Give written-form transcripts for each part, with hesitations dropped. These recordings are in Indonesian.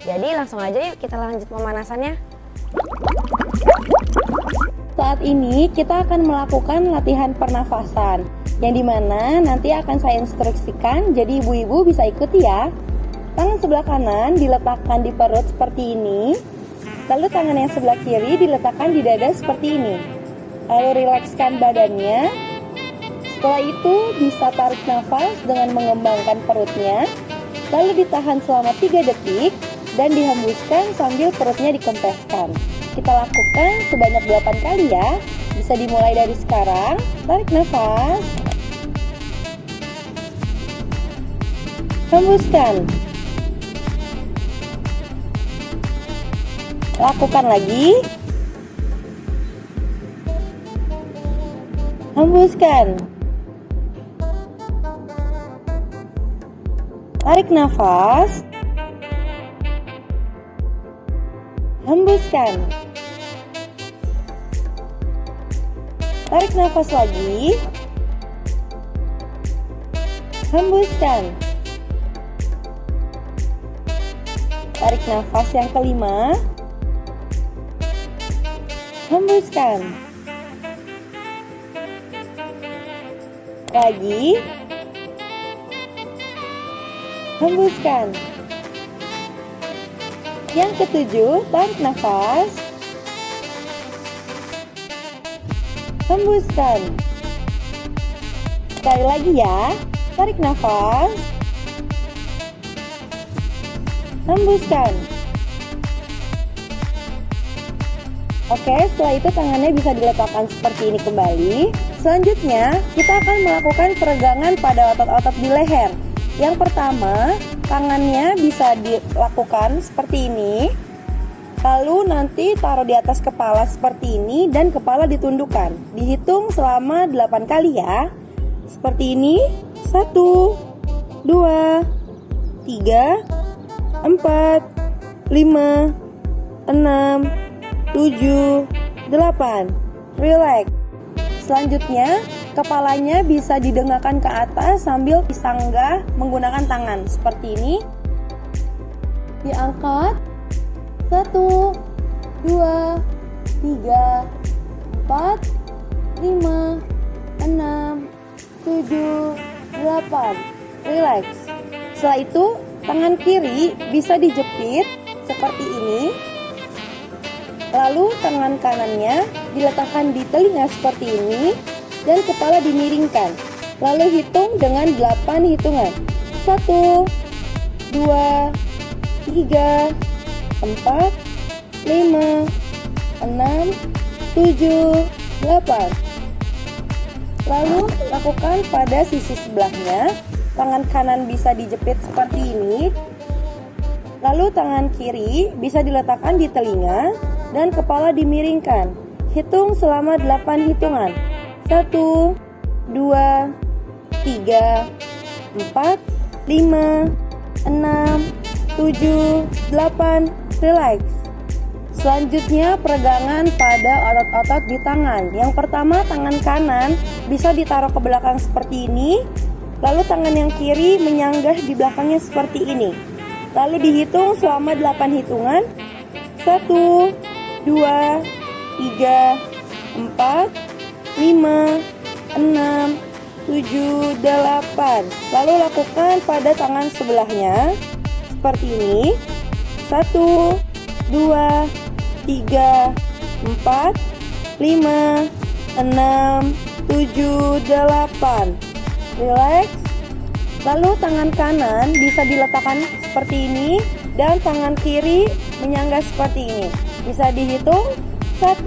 Jadi langsung aja yuk kita lanjut pemanasannya. Saat ini kita akan melakukan latihan pernafasan, yang dimana nanti akan saya instruksikan, jadi ibu-ibu bisa ikuti ya. Tangan sebelah kanan diletakkan di perut seperti ini, lalu tangan yang sebelah kiri diletakkan di dada seperti ini. Lalu rilekskan badannya. Setelah itu bisa tarik nafas dengan mengembangkan perutnya, lalu ditahan selama 3 detik dan dihembuskan sambil perutnya dikempeskan. Kita lakukan sebanyak 8 kali ya. Bisa dimulai dari sekarang. Tarik nafas. Hembuskan. Lakukan lagi. Hembuskan. Tarik nafas. Hembuskan. Tarik nafas lagi. Hembuskan. Tarik nafas yang kelima. Hembuskan. Lagi. Hembuskan. Yang ketujuh, tarik nafas. Hembuskan. Sekali lagi ya. Tarik nafas. Hembuskan. Oke, setelah itu tangannya bisa diletakkan seperti ini kembali. Selanjutnya, kita akan melakukan peregangan pada otot-otot di leher. Yang pertama, tangannya bisa dilakukan seperti ini. Lalu nanti taruh di atas kepala seperti ini dan kepala ditundukkan. Dihitung selama 8 kali ya. Seperti ini. 1, 2, 3, 4, 5, 6, 7, 8. Relax. Selanjutnya, kepalanya bisa didengangkan ke atas sambil disanggah menggunakan tangan seperti ini. Diangkat. 1, 2, 3, 4, 5, 6, 7, 8. Relax. Setelah itu, tangan kiri bisa dijepit seperti ini. Lalu tangan kanannya diletakkan di telinga seperti ini dan kepala dimiringkan. Lalu hitung dengan 8 hitungan. 1, 2, 3, 4, 5, 6, 7, 8. Lalu lakukan pada sisi sebelahnya. Tangan kanan bisa dijepit seperti ini. Lalu tangan kiri bisa diletakkan di telinga dan kepala dimiringkan. Hitung selama 8 hitungan. 1, 2, 3, 4, 5, 6, 7, 8. Relax. Selanjutnya peregangan pada otot-otot di tangan. Yang pertama, tangan kanan bisa ditaruh ke belakang seperti ini. Lalu tangan yang kiri menyanggah di belakangnya seperti ini. Lalu dihitung selama 8 hitungan. 1, 2, 3, 4, 5, 6, 7, 8. Lalu lakukan pada tangan sebelahnya seperti ini. 1, 2, 3, 4, 5, 6, 7, 8. Relax. Lalu tangan kanan bisa diletakkan seperti ini dan tangan kiri menyanggah seperti ini. Bisa dihitung 1,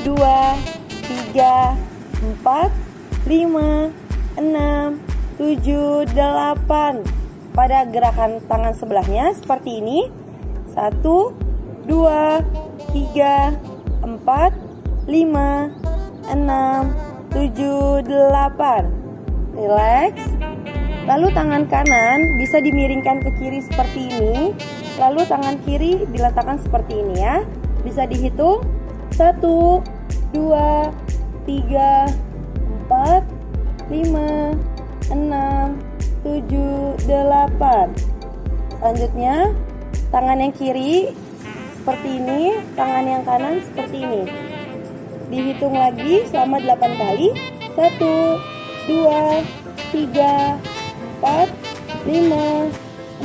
2, 3, 4, 5, 6, 7, 8. Pada gerakan tangan sebelahnya seperti ini. 1, 2, 3, 4, 5, 6, 7, 8. Relax. Lalu tangan kanan bisa dimiringkan ke kiri seperti ini. Lalu tangan kiri diletakkan seperti ini ya. Bisa dihitung 1, 2, 3, 4, 5, 6, 7, 8. Selanjutnya tangan yang kiri seperti ini, tangan yang kanan seperti ini. Dihitung lagi selama 8 kali. 1, 2, 3, 4, 5,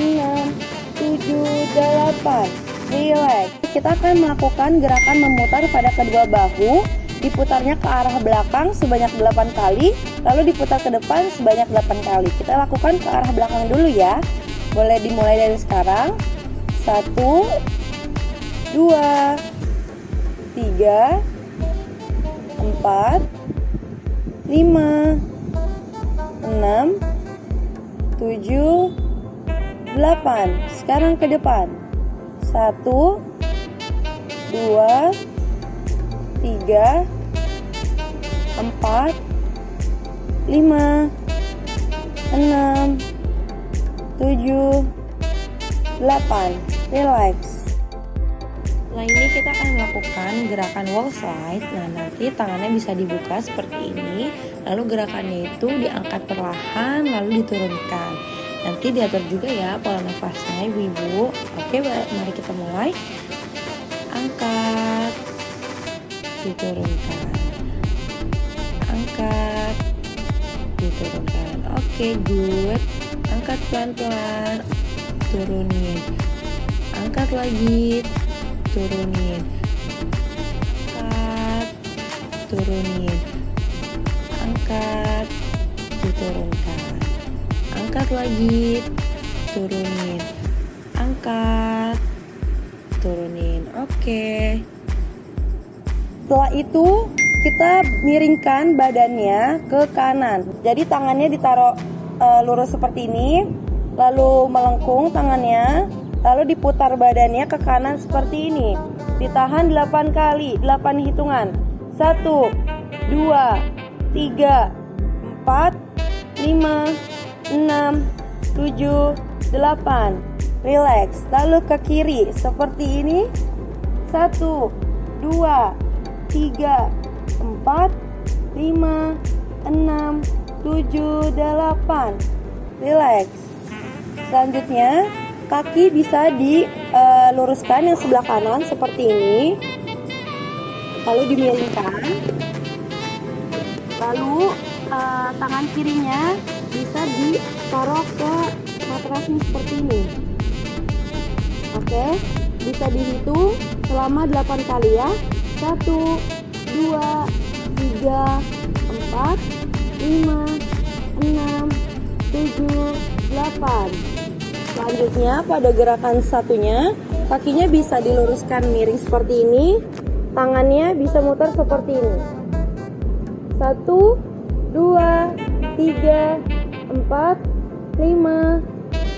6, 7, 8. Relax. Kita akan melakukan gerakan memutar pada kedua bahu. Diputarnya ke arah belakang sebanyak 8 kali, lalu diputar ke depan sebanyak 8 kali. Kita lakukan ke arah belakang dulu ya. Boleh dimulai dari sekarang. 1, 2, 3, 4, 5, 6, 7, 8. Sekarang ke depan. 1, 2, 3, 4, 5, 6, 7, 8. Relax. Setelah ini kita akan melakukan gerakan wall slide. Nah, nanti tangannya bisa dibuka seperti ini. Lalu gerakannya itu diangkat perlahan lalu diturunkan. Nanti diatur juga ya pola nafasnya ibu-ibu. Oke, mari kita mulai. Angkat, diturunkan, angkat, diturunkan. Oke, good. Angkat pelan-pelan, turunin, angkat lagi, turunin, angkat, turunin, angkat, diturunkan, angkat lagi, turunin, angkat, turunin. Oke. Setelah itu kita miringkan badannya ke kanan. Jadi tangannya ditaruh lurus seperti ini, lalu melengkung tangannya, lalu diputar badannya ke kanan seperti ini. Ditahan 8 kali, 8 hitungan. 1, 2, 3, 4, 5, 6, 7, 8. Relax. Lalu ke kiri seperti ini. 1, 2, 3, 4, 5, 6, 7, 8. Relax. Selanjutnya kaki bisa diluruskan yang sebelah kanan seperti ini, lalu dimiringkan. Lalu tangan kirinya bisa ditaruh ke matrasnya seperti ini. Oke, bisa dihitung selama 8 kali ya. 1, 2, 3, 4, 5, 6, 7, 8. Selanjutnya pada gerakan satunya, kakinya bisa diluruskan miring seperti ini, tangannya bisa muter seperti ini. 1, 2, 3, 4, 5,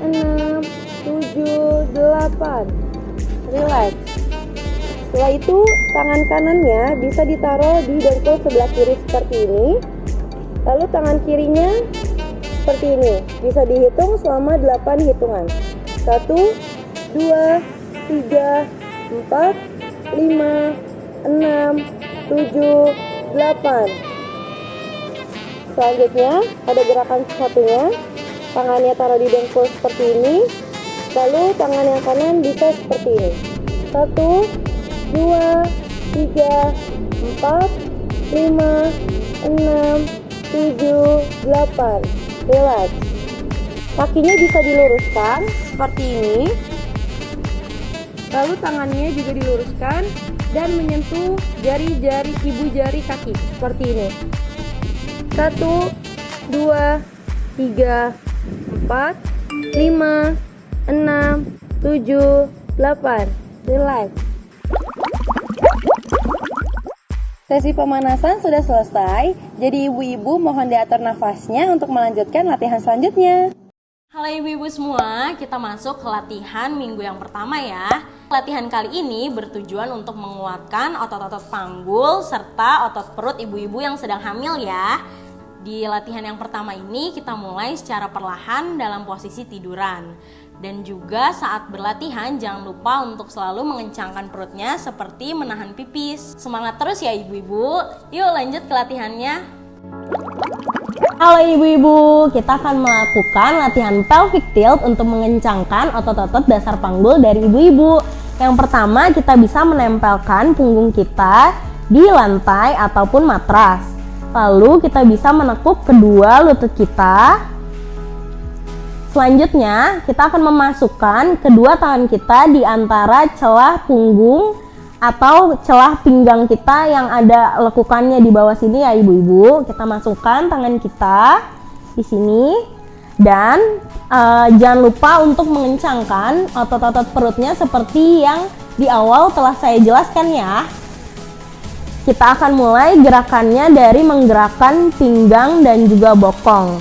6, 7, 8. Relax. Setelah itu tangan kanannya bisa ditaruh di dengkul sebelah kiri seperti ini. Lalu tangan kirinya seperti ini. Bisa dihitung selama 8 hitungan. 1, 2, 3, 4, 5, 6, 7, 8. Selanjutnya pada gerakan satunya, tangannya taruh di dengkul seperti ini. Lalu tangan yang kanan bisa seperti ini. 1, 2, 3, 4, 5, 6, 7, 8. Relax. Kakinya bisa diluruskan seperti ini. Lalu tangannya juga diluruskan dan menyentuh jari-jari ibu jari kaki seperti ini. 1, 2, 3, 4, 5, 6, 7, 8. Relax. Sesi pemanasan sudah selesai, jadi ibu-ibu mohon diatur nafasnya untuk melanjutkan latihan selanjutnya. Halo ibu-ibu semua, kita masuk ke latihan minggu yang pertama ya. Latihan kali ini bertujuan untuk menguatkan otot-otot panggul serta otot perut ibu-ibu yang sedang hamil ya. Di latihan yang pertama ini kita mulai secara perlahan dalam posisi tiduran. Dan juga saat berlatihan jangan lupa untuk selalu mengencangkan perutnya seperti menahan pipis. Semangat terus ya ibu-ibu. Yuk lanjut ke latihannya. Halo ibu-ibu, kita akan melakukan latihan pelvic tilt untuk mengencangkan otot-otot dasar panggul dari ibu-ibu. Yang pertama, kita bisa menempelkan punggung kita di lantai ataupun matras. Lalu kita bisa menekuk kedua lutut kita. Selanjutnya, kita akan memasukkan kedua tangan kita di antara celah punggung atau celah pinggang kita yang ada lekukannya di bawah sini ya ibu-ibu. Kita masukkan tangan kita di sini dan jangan lupa untuk mengencangkan otot-otot perutnya seperti yang di awal telah saya jelaskan ya. Kita akan mulai gerakannya dari menggerakkan pinggang dan juga bokong.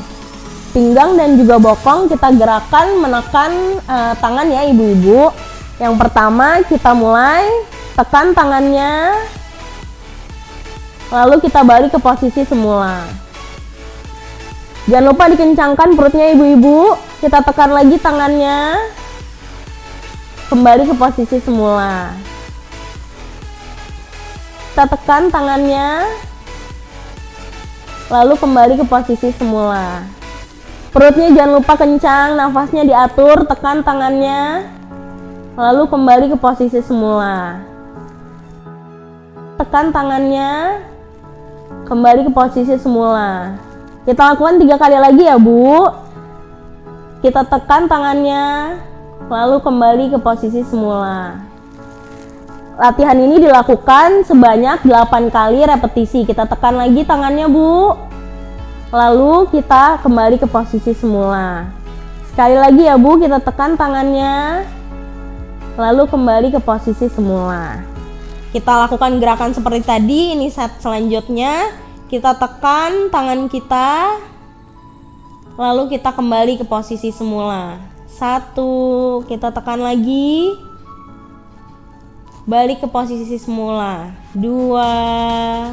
Pinggang dan juga bokong kita gerakan menekan tangan ya ibu-ibu. Yang pertama kita mulai tekan tangannya, lalu kita balik ke posisi semula. Jangan lupa dikencangkan perutnya ibu-ibu. Kita tekan lagi tangannya, kembali ke posisi semula. Kita tekan tangannya, lalu kembali ke posisi semula. Perutnya jangan lupa kencang, nafasnya diatur, tekan tangannya, lalu kembali ke posisi semula. Tekan tangannya, kembali ke posisi semula. Kita lakukan 3 kali lagi ya Bu. Kita tekan tangannya, lalu kembali ke posisi semula. Latihan ini dilakukan sebanyak 8 kali repetisi. Kita tekan lagi tangannya Bu, lalu kita kembali ke posisi semula. Sekali lagi ya Bu, kita tekan tangannya, lalu kembali ke posisi semula. Kita lakukan gerakan seperti tadi. Ini set selanjutnya. Kita tekan tangan kita, lalu kita kembali ke posisi semula. 1, kita tekan lagi, balik ke posisi semula. 2,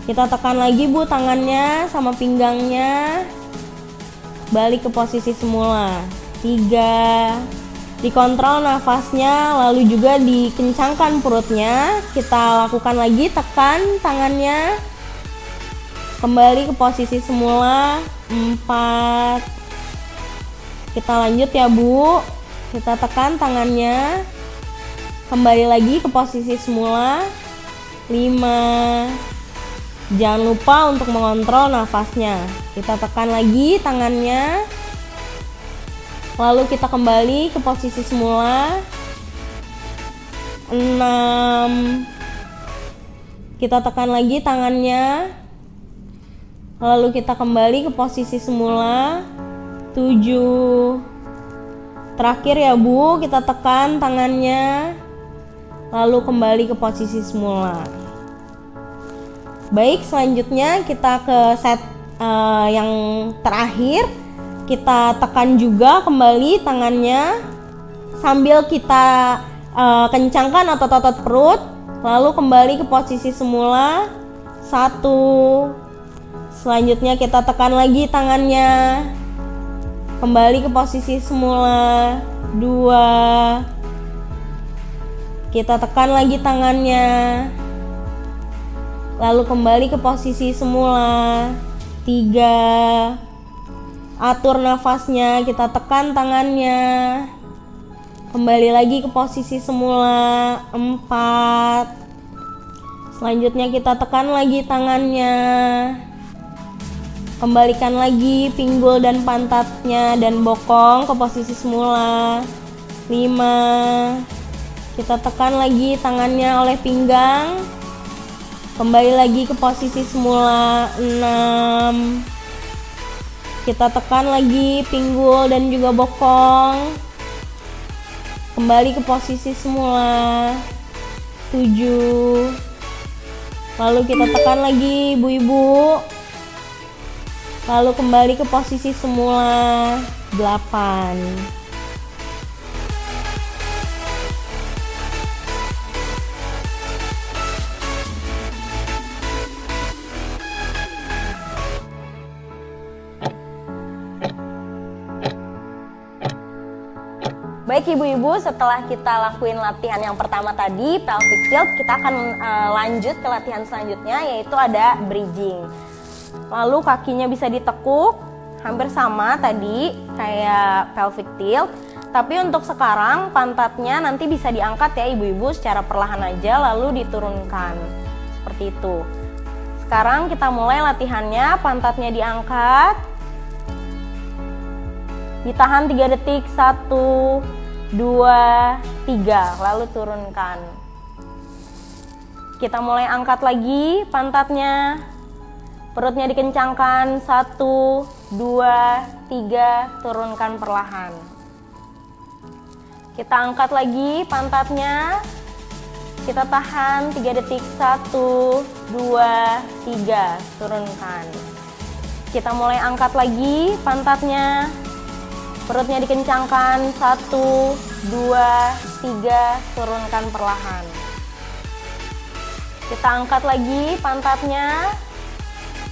kita tekan lagi Bu tangannya sama pinggangnya, balik ke posisi semula. 3, dikontrol nafasnya, lalu juga dikencangkan perutnya. Kita lakukan lagi, tekan tangannya, kembali ke posisi semula. 4, kita lanjut ya Bu. Kita tekan tangannya, kembali lagi ke posisi semula. 5, jangan lupa untuk mengontrol nafasnya. Kita tekan lagi tangannya, lalu kita kembali ke posisi semula. 6, kita tekan lagi tangannya, lalu kita kembali ke posisi semula. 7, terakhir ya Bu, kita tekan tangannya, lalu kembali ke posisi semula. Baik, selanjutnya kita ke set yang terakhir. Kita tekan juga kembali tangannya sambil kita kencangkan otot-otot perut, lalu kembali ke posisi semula. 1, selanjutnya kita tekan lagi tangannya, kembali ke posisi semula. 2, kita tekan lagi tangannya, lalu kembali ke posisi semula. 3, atur nafasnya, kita tekan tangannya, kembali lagi ke posisi semula. 4, selanjutnya kita tekan lagi tangannya, kembalikan lagi pinggul dan pantatnya dan bokong ke posisi semula. 5, kita tekan lagi tangannya oleh pinggang, kembali lagi ke posisi semula. 6, kita tekan lagi pinggul dan juga bokong, kembali ke posisi semula. 7, lalu kita tekan lagi ibu-ibu, lalu kembali ke posisi semula. 8, Baik ibu-ibu, setelah kita lakuin latihan yang pertama tadi, pelvic tilt, kita akan lanjut ke latihan selanjutnya, yaitu ada bridging. Lalu kakinya bisa ditekuk, hampir sama tadi kayak pelvic tilt. Tapi untuk sekarang pantatnya nanti bisa diangkat ya ibu-ibu secara perlahan aja lalu diturunkan. Seperti itu. Sekarang kita mulai latihannya, pantatnya diangkat. Ditahan 3 detik, 1, 2, 3, lalu turunkan. Kita mulai angkat lagi pantatnya. Perutnya dikencangkan, 1, 2, 3, turunkan perlahan. Kita angkat lagi pantatnya. Kita tahan 3 detik, 1, 2, 3, turunkan. Kita mulai angkat lagi pantatnya. Perutnya dikencangkan, 1, 2, 3, turunkan perlahan. Kita angkat lagi pantatnya.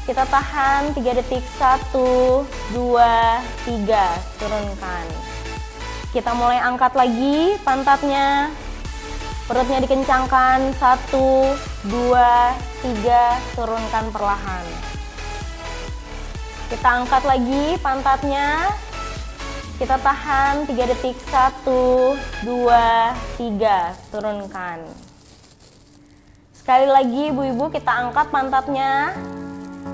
Kita tahan 3 detik, 1, 2, 3, turunkan. Kita mulai angkat lagi pantatnya. Perutnya dikencangkan, 1, 2, 3, turunkan perlahan. Kita angkat lagi pantatnya. Kita tahan 3 detik, 1, 2, 3, turunkan. Sekali lagi ibu-ibu kita angkat pantatnya.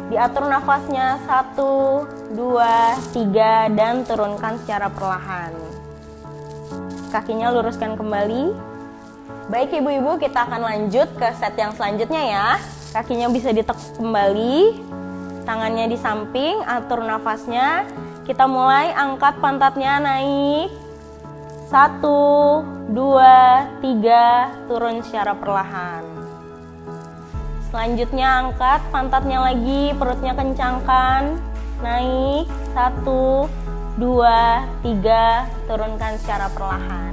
Diatur nafasnya, 1, 2, 3, dan turunkan secara perlahan. Kakinya luruskan kembali. Baik ibu-ibu, kita akan lanjut ke set yang selanjutnya ya. Kakinya bisa ditekuk kembali. Tangannya di samping, atur nafasnya. Kita mulai angkat pantatnya naik. 1, 2, 3, turun secara perlahan. Selanjutnya angkat pantatnya lagi, perutnya kencangkan. Naik, 1, 2, 3, turunkan secara perlahan.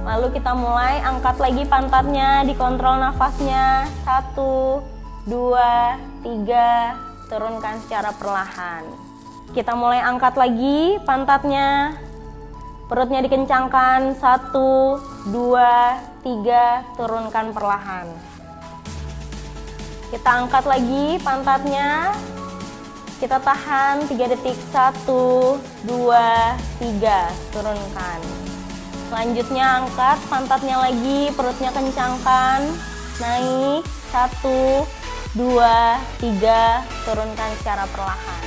Lalu kita mulai angkat lagi pantatnya, dikontrol nafasnya. 1, 2, 3, turunkan secara perlahan. Kita mulai angkat lagi pantatnya. Perutnya dikencangkan, 1, 2, 3, turunkan perlahan. Kita angkat lagi pantatnya. Kita tahan 3 detik, 1, 2, 3, turunkan. Selanjutnya angkat pantatnya lagi, perutnya kencangkan. Naik, 1, 2, 3, turunkan secara perlahan.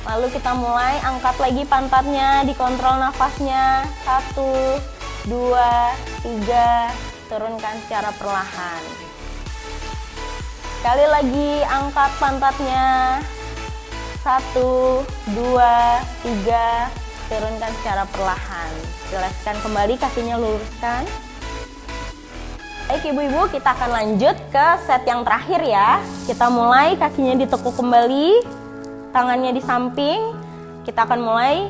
Lalu kita mulai angkat lagi pantatnya, dikontrol nafasnya. 1, 2, 3, turunkan secara perlahan. Sekali lagi angkat pantatnya. 1, 2, 3, turunkan secara perlahan. Jelaskan kembali, kakinya luruskan. Baik ibu-ibu, kita akan lanjut ke set yang terakhir ya. Kita mulai kakinya ditekuk kembali, tangannya di samping. Kita akan mulai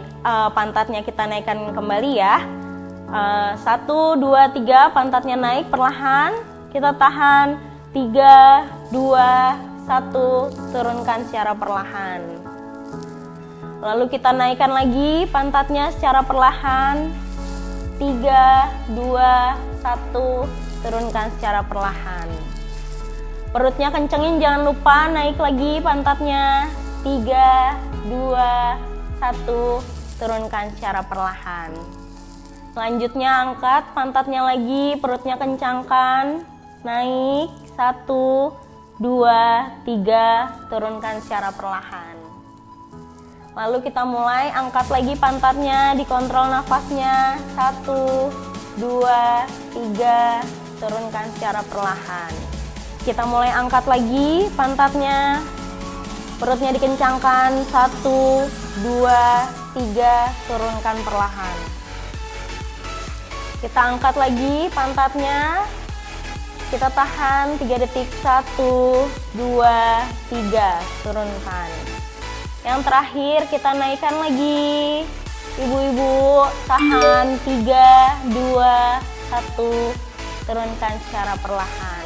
pantatnya kita naikkan kembali ya. 1, 2, 3, pantatnya naik perlahan. Kita tahan 3, 2, 1, turunkan secara perlahan. Lalu kita naikkan lagi pantatnya secara perlahan. 3, 2, 1, turunkan secara perlahan. Perutnya kencengin, jangan lupa naik lagi pantatnya. 3, 2, 1, turunkan secara perlahan. Selanjutnya angkat pantatnya lagi, perutnya kencangkan. Naik, 1, 2, 3, turunkan secara perlahan. Lalu kita mulai angkat lagi pantatnya, dikontrol nafasnya. 1, 2, 3, turunkan secara perlahan. Kita mulai angkat lagi pantatnya. Perutnya dikencangkan. 1, 2, 3, turunkan perlahan. Kita angkat lagi pantatnya. Kita tahan 3 detik, 1, 2, 3, turunkan. Yang terakhir kita naikkan lagi. Ibu-ibu tahan 3, 2, 1, turunkan secara perlahan.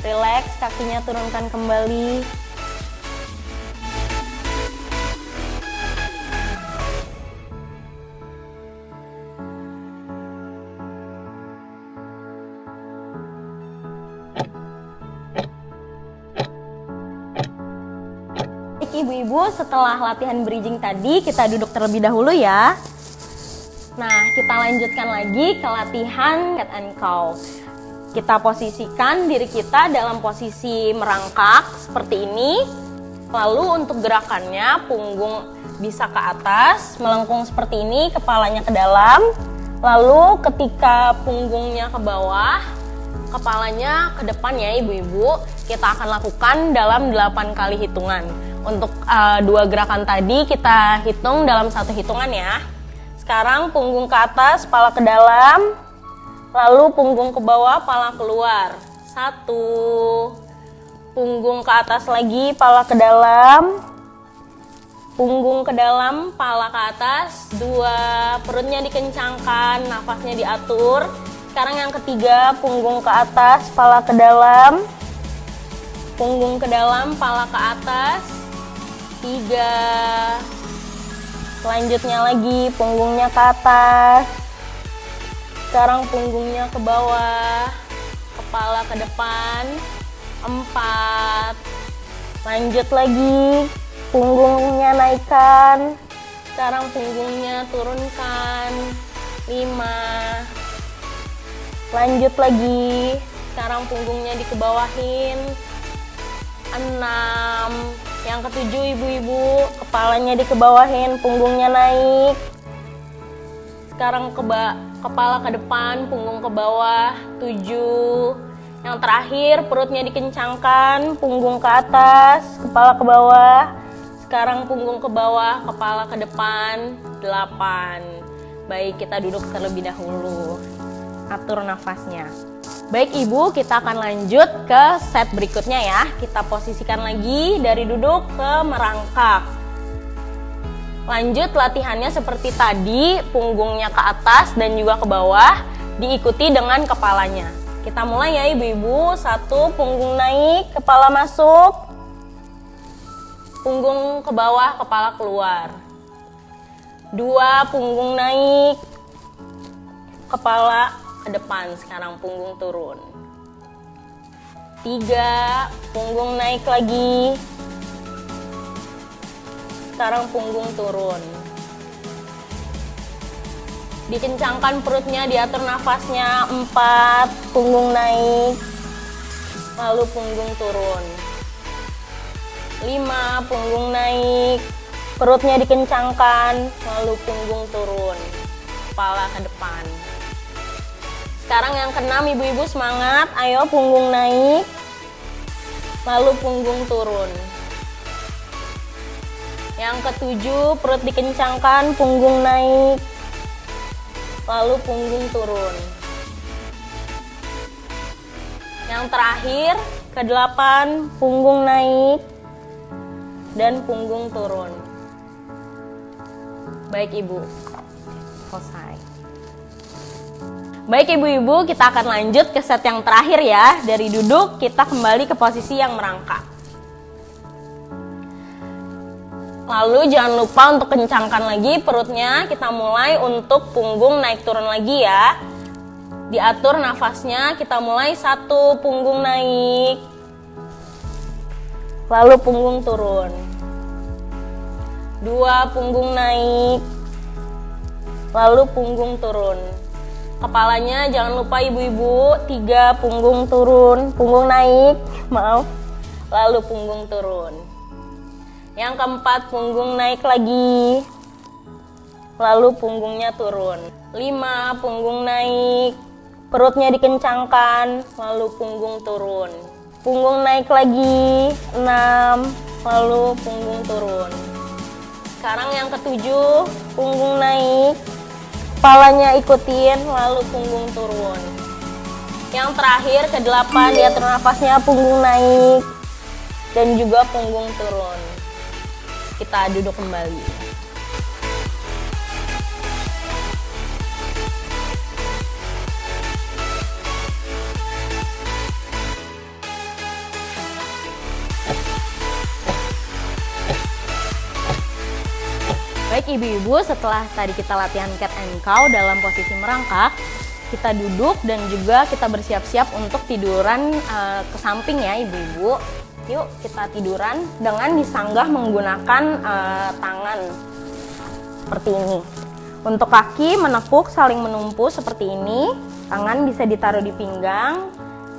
Relax, kakinya turunkan kembali. ibu-ibu, setelah latihan bridging tadi, kita duduk terlebih dahulu ya. Nah, kita lanjutkan lagi ke latihan cat and cow. Kita posisikan diri kita dalam posisi merangkak seperti ini. Lalu untuk gerakannya, punggung bisa ke atas, melengkung seperti ini, kepalanya ke dalam. Lalu ketika punggungnya ke bawah, kepalanya ke depan ya ibu-ibu. Kita akan lakukan dalam 8 kali hitungan. Untuk 2 gerakan tadi kita hitung dalam 1 hitungan ya. Sekarang punggung ke atas, kepala ke dalam. Lalu punggung ke bawah, kepala keluar. 1. Punggung ke atas lagi, kepala ke dalam. Punggung ke dalam, kepala ke atas. 2. Perutnya dikencangkan, nafasnya diatur. Sekarang yang ketiga, punggung ke atas, kepala ke dalam. Punggung ke dalam, kepala ke atas. 3. Selanjutnya lagi, punggungnya ke atas. Sekarang punggungnya ke bawah, kepala ke depan. 4. Lanjut lagi, punggungnya naikkan. Sekarang punggungnya turunkan. 5. Lanjut lagi, sekarang punggungnya dikebawahin. 6. Yang ketujuh ibu-ibu, kepalanya dikebawahin, punggungnya naik. Sekarang kepala ke depan, punggung ke bawah. 7. Yang terakhir, perutnya dikencangkan, punggung ke atas, kepala ke bawah. Sekarang punggung ke bawah, kepala ke depan. 8. Baik, kita duduk terlebih dahulu. Atur nafasnya. Baik ibu, kita akan lanjut ke set berikutnya ya. Kita posisikan lagi dari duduk ke merangkak. Lanjut latihannya seperti tadi, punggungnya ke atas dan juga ke bawah, diikuti dengan kepalanya. Kita mulai ya ibu-ibu. 1, punggung naik, kepala masuk. Punggung ke bawah, kepala keluar. 2, punggung naik, kepala ke depan, sekarang punggung turun. 3, punggung naik lagi. Sekarang punggung turun. Dikencangkan perutnya, diatur nafasnya. 4, punggung naik. Lalu punggung turun. 5, punggung naik. Perutnya dikencangkan, lalu punggung turun. Kepala ke depan. Sekarang yang keenam ibu-ibu semangat, ayo punggung naik, lalu punggung turun. Yang ketujuh, perut dikencangkan, punggung naik, lalu punggung turun. Yang terakhir, ke-8, punggung naik, dan punggung turun. Baik ibu, selesai. Baik ibu-ibu, kita akan lanjut ke set yang terakhir ya. Dari duduk, kita kembali ke posisi yang merangkak. Lalu jangan lupa untuk kencangkan lagi perutnya. Kita mulai untuk punggung naik turun lagi ya. Diatur nafasnya, kita mulai 1, punggung naik. Lalu punggung turun. 2, punggung naik. Lalu punggung turun. Kepalanya jangan lupa ibu-ibu. 3, punggung turun, punggung naik, maaf. Lalu punggung turun. Yang keempat, punggung naik lagi. Lalu punggungnya turun. 5, punggung naik. Perutnya dikencangkan, lalu punggung turun. Punggung naik lagi. 6, lalu punggung turun. Sekarang yang ketujuh, punggung naik. Kepalanya ikutin, lalu punggung turun. Yang terakhir, ke-8, diatur nafasnya, punggung naik. Dan juga punggung turun. Kita duduk kembali. Baik ibu-ibu, setelah tadi kita latihan cat and cow dalam posisi merangkak, kita duduk dan juga kita bersiap-siap untuk tiduran ke samping ya ibu-ibu. Yuk kita tiduran dengan disanggah menggunakan tangan seperti ini. Untuk kaki menekuk saling menumpu seperti ini. Tangan bisa ditaruh di pinggang.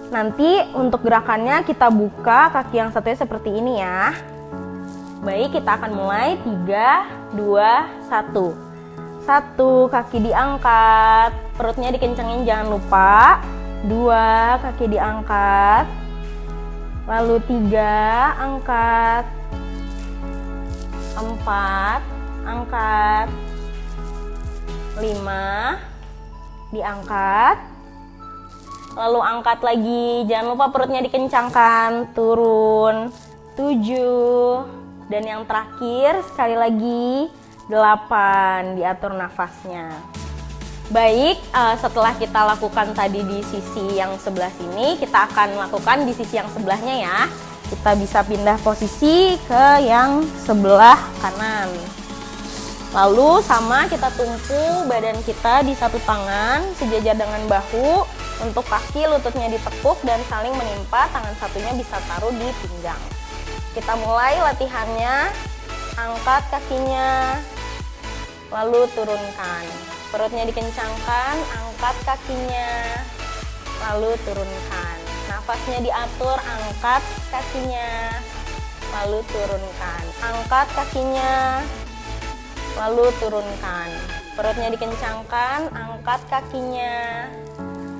Nanti untuk gerakannya kita buka kaki yang satunya seperti ini ya. Baik, kita akan mulai 3, 2, 1. 1, kaki diangkat, perutnya dikencengin jangan lupa. 2, kaki diangkat. Lalu 3, angkat. 4, angkat. 5, diangkat. Lalu angkat lagi, jangan lupa perutnya dikencangkan, turun. 7, dan yang terakhir sekali lagi 8, diatur nafasnya. Baik, setelah kita lakukan tadi di sisi yang sebelah sini, kita akan lakukan di sisi yang sebelahnya ya. Kita bisa pindah posisi ke yang sebelah kanan. Lalu sama kita tumpu badan kita di satu tangan sejajar dengan bahu. Untuk kaki lututnya ditekuk dan saling menimpa, tangan satunya bisa taruh di pinggang. Kita mulai latihannya. Angkat kakinya, lalu turunkan. Perutnya dikencangkan, angkat kakinya, lalu turunkan. Nafasnya diatur, angkat kakinya, lalu turunkan. Angkat kakinya, lalu turunkan. Perutnya dikencangkan, angkat kakinya,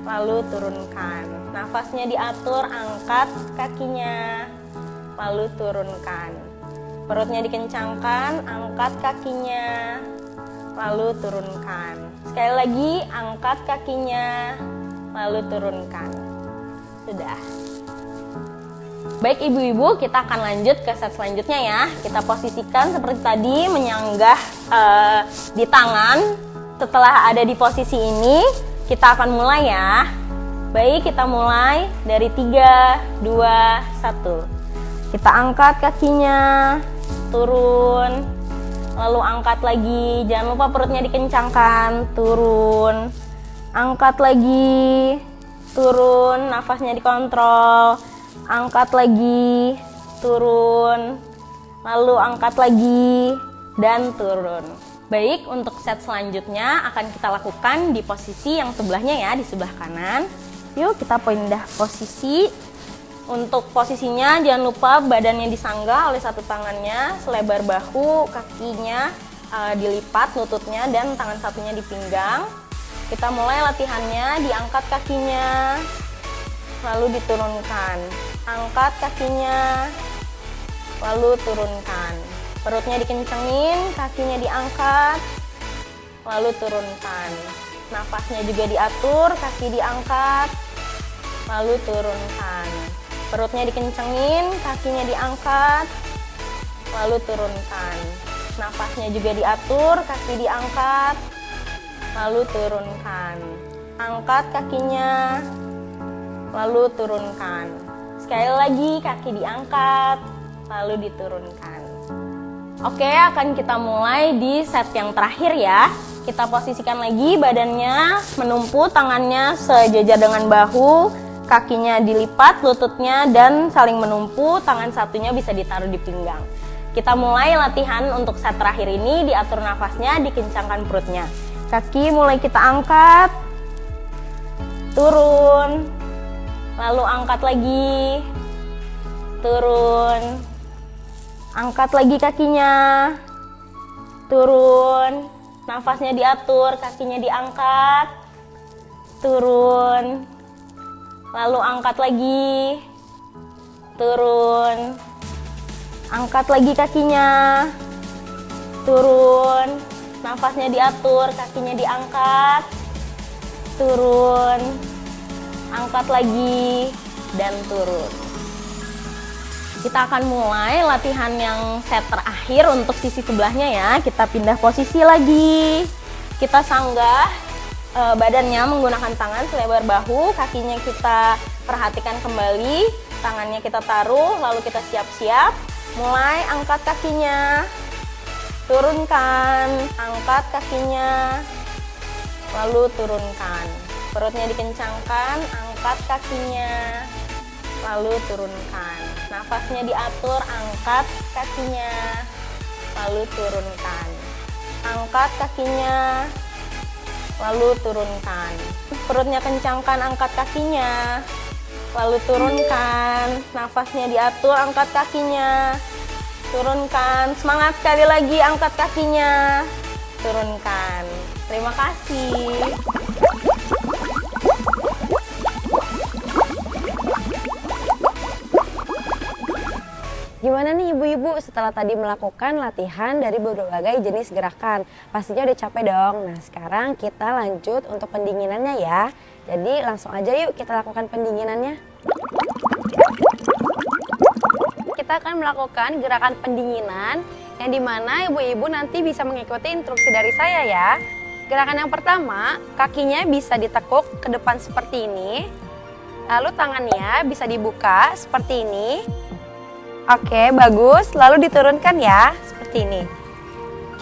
lalu turunkan. Nafasnya diatur, angkat kakinya, lalu turunkan. Perutnya dikencangkan, angkat kakinya, lalu turunkan. Sekali lagi, angkat kakinya, lalu turunkan. Sudah. Baik ibu-ibu, kita akan lanjut ke set selanjutnya ya. Kita posisikan seperti tadi, menyanggah di tangan. Setelah ada di posisi ini, kita akan mulai ya. Baik, kita mulai dari 3, 2, 1. Kita angkat kakinya, turun. Lalu angkat lagi, jangan lupa perutnya dikencangkan, turun. Angkat lagi, turun, nafasnya dikontrol. Angkat lagi, turun. Lalu angkat lagi, dan turun. Baik, untuk set selanjutnya akan kita lakukan di posisi yang sebelahnya ya, di sebelah kanan. Yuk kita pindah posisi. Untuk posisinya jangan lupa badannya disanggah oleh satu tangannya selebar bahu, kakinya dilipat lututnya dan tangan satunya di pinggang. Kita mulai latihannya, diangkat kakinya, lalu diturunkan. Angkat kakinya, lalu turunkan. Perutnya dikencengin, kakinya diangkat, lalu turunkan. Nafasnya juga diatur, kaki diangkat, lalu turunkan. Perutnya dikencengin, kakinya diangkat, lalu turunkan. Nafasnya juga diatur, kaki diangkat, lalu turunkan. Angkat kakinya, lalu turunkan. Sekali lagi, kaki diangkat, lalu diturunkan. Oke, akan kita mulai di set yang terakhir ya. Kita posisikan lagi badannya menumpu, tangannya sejajar dengan bahu, kakinya dilipat, lututnya dan saling menumpu, tangan satunya bisa ditaruh di pinggang. Kita mulai latihan untuk set terakhir ini, diatur nafasnya, dikencangkan perutnya. Kaki mulai kita angkat, turun, lalu angkat lagi, turun, angkat lagi kakinya, turun, nafasnya diatur, kakinya diangkat, turun, lalu angkat lagi, turun, angkat lagi kakinya, turun, nafasnya diatur, kakinya diangkat, turun, angkat lagi, dan turun. Kita akan mulai latihan yang set terakhir untuk sisi sebelahnya ya. Kita pindah posisi lagi. Kita sanggah badannya menggunakan tangan selebar bahu, kakinya kita perhatikan kembali, tangannya kita taruh, lalu kita siap-siap. Mulai angkat kakinya, turunkan, angkat kakinya, lalu turunkan. Perutnya dikencangkan, angkat kakinya, lalu turunkan. Nafasnya diatur, angkat kakinya, lalu turunkan. Angkat kakinya, lalu turunkan. Perutnya kencangkan, angkat kakinya, lalu turunkan. Nafasnya diatur, angkat kakinya, turunkan. Semangat sekali lagi, angkat kakinya, turunkan. Terima kasih. Gimana nih ibu-ibu setelah tadi melakukan latihan dari berbagai jenis gerakan? Pastinya udah capek dong. Nah sekarang kita lanjut untuk pendinginannya ya. Jadi langsung aja yuk kita lakukan pendinginannya. Kita akan melakukan gerakan pendinginan yang dimana ibu-ibu nanti bisa mengikuti instruksi dari saya ya. Gerakan yang pertama, kakinya bisa ditekuk ke depan seperti ini. Lalu tangannya bisa dibuka seperti ini. Oke, bagus. Lalu diturunkan ya, seperti ini.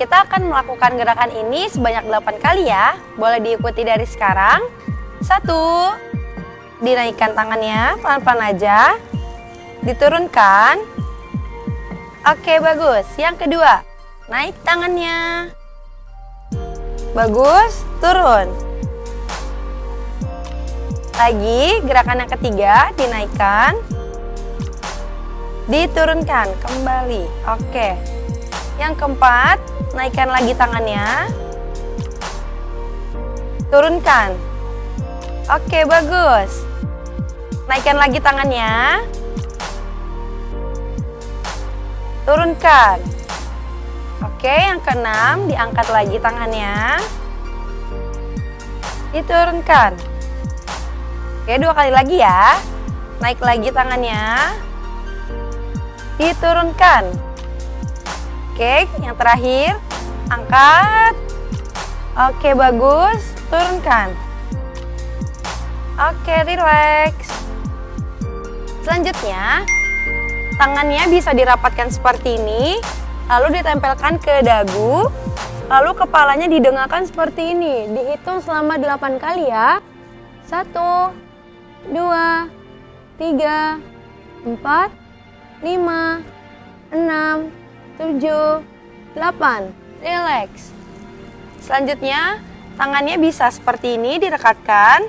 Kita akan melakukan gerakan ini sebanyak 8 kali ya. Boleh diikuti dari sekarang. 1. Dinaikkan tangannya, pelan-pelan aja. Diturunkan. Oke, bagus. Yang kedua, naik tangannya. Bagus, turun. Lagi, gerakan yang ketiga, dinaikkan. Diturunkan kembali. Oke. Yang keempat, naikkan lagi tangannya. Turunkan. Oke, bagus. Naikkan lagi tangannya. Turunkan. Oke, yang keenam, diangkat lagi tangannya. Diturunkan. Oke, 2 kali lagi ya. Naik lagi tangannya. Diturunkan. Oke, yang terakhir, angkat. Oke, bagus. Turunkan. Oke, relax. Selanjutnya, tangannya bisa dirapatkan seperti ini, lalu ditempelkan ke dagu, lalu kepalanya didengangkan seperti ini. Dihitung selama 8 kali ya. 1, 2, 3, 4, 5, 6, 7, 8. Relax. Selanjutnya, tangannya bisa seperti ini direkatkan,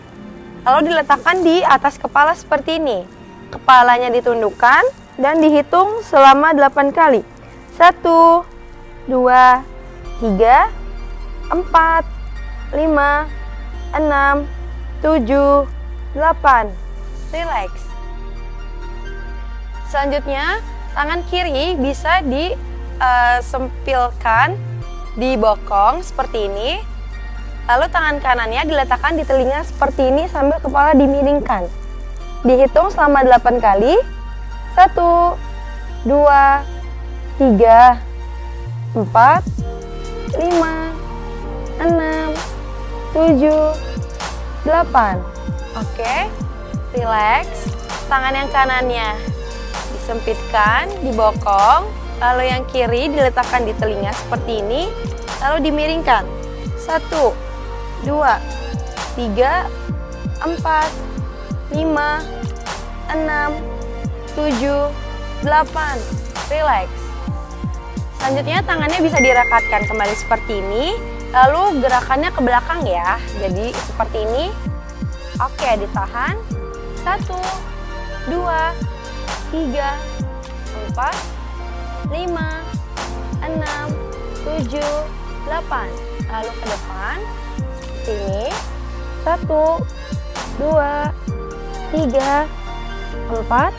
lalu diletakkan di atas kepala seperti ini. Kepalanya ditundukkan dan dihitung selama 8 kali. 1, 2, 3, 4, 5, 6, 7, 8. Relax. Selanjutnya, tangan kiri bisa disempilkan di bokong seperti ini. Lalu tangan kanannya diletakkan di telinga seperti ini sambil kepala dimiringkan. Dihitung selama 8 kali. 1, 2, 3, 4, 5, 6, 7, 8. Oke, relax. Tangan yang kanannya disempitkan di bokong, lalu yang kiri diletakkan di telinga seperti ini, lalu dimiringkan. 1, 2, 3, 4, 5, 6, 7, 8. Relax. Selanjutnya tangannya bisa direkatkan kembali seperti ini, lalu gerakannya ke belakang ya. Jadi seperti ini. Oke, ditahan. 1, 2, 3, 4, 5, 6, 7, 8. Lalu ke depan. Sini. 1, 2, 3, 4,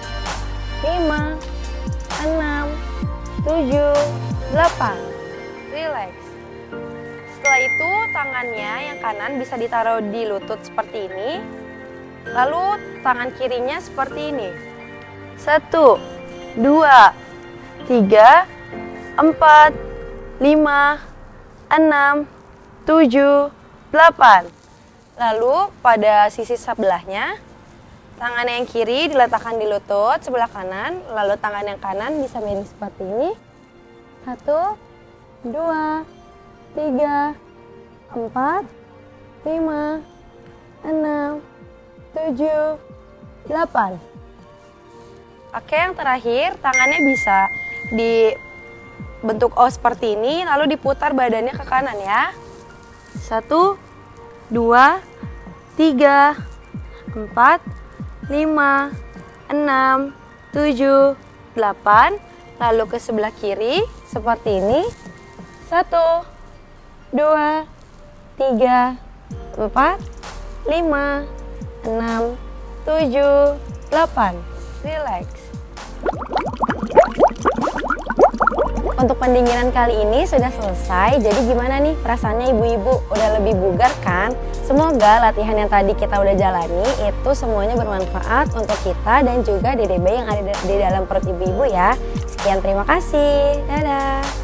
5, 6, 7, 8. Relax. Setelah itu tangannya yang kanan bisa ditaruh di lutut seperti ini. Lalu tangan kirinya seperti ini. 1, 2, 3, 4, 5, 6, 7, 8. Lalu pada sisi sebelahnya, tangan yang kiri diletakkan di lutut sebelah kanan, lalu tangan yang kanan bisa miring seperti ini. 1, 2, 3, 4, 5, 6, 7, 8. Oke, yang terakhir tangannya bisa dibentuk O seperti ini, lalu diputar badannya ke kanan ya. 1, 2, 3, 4, 5, 6, 7, 8. Lalu ke sebelah kiri seperti ini. 1, 2, 3, 4, 5, 6, 7, 8. Relax. Untuk pendinginan kali ini sudah selesai. Jadi gimana nih perasaannya ibu-ibu? Udah lebih bugar kan? Semoga latihan yang tadi kita udah jalani itu semuanya bermanfaat untuk kita dan juga dede bayi yang ada di dalam perut ibu-ibu ya. Sekian, terima kasih. Dadah.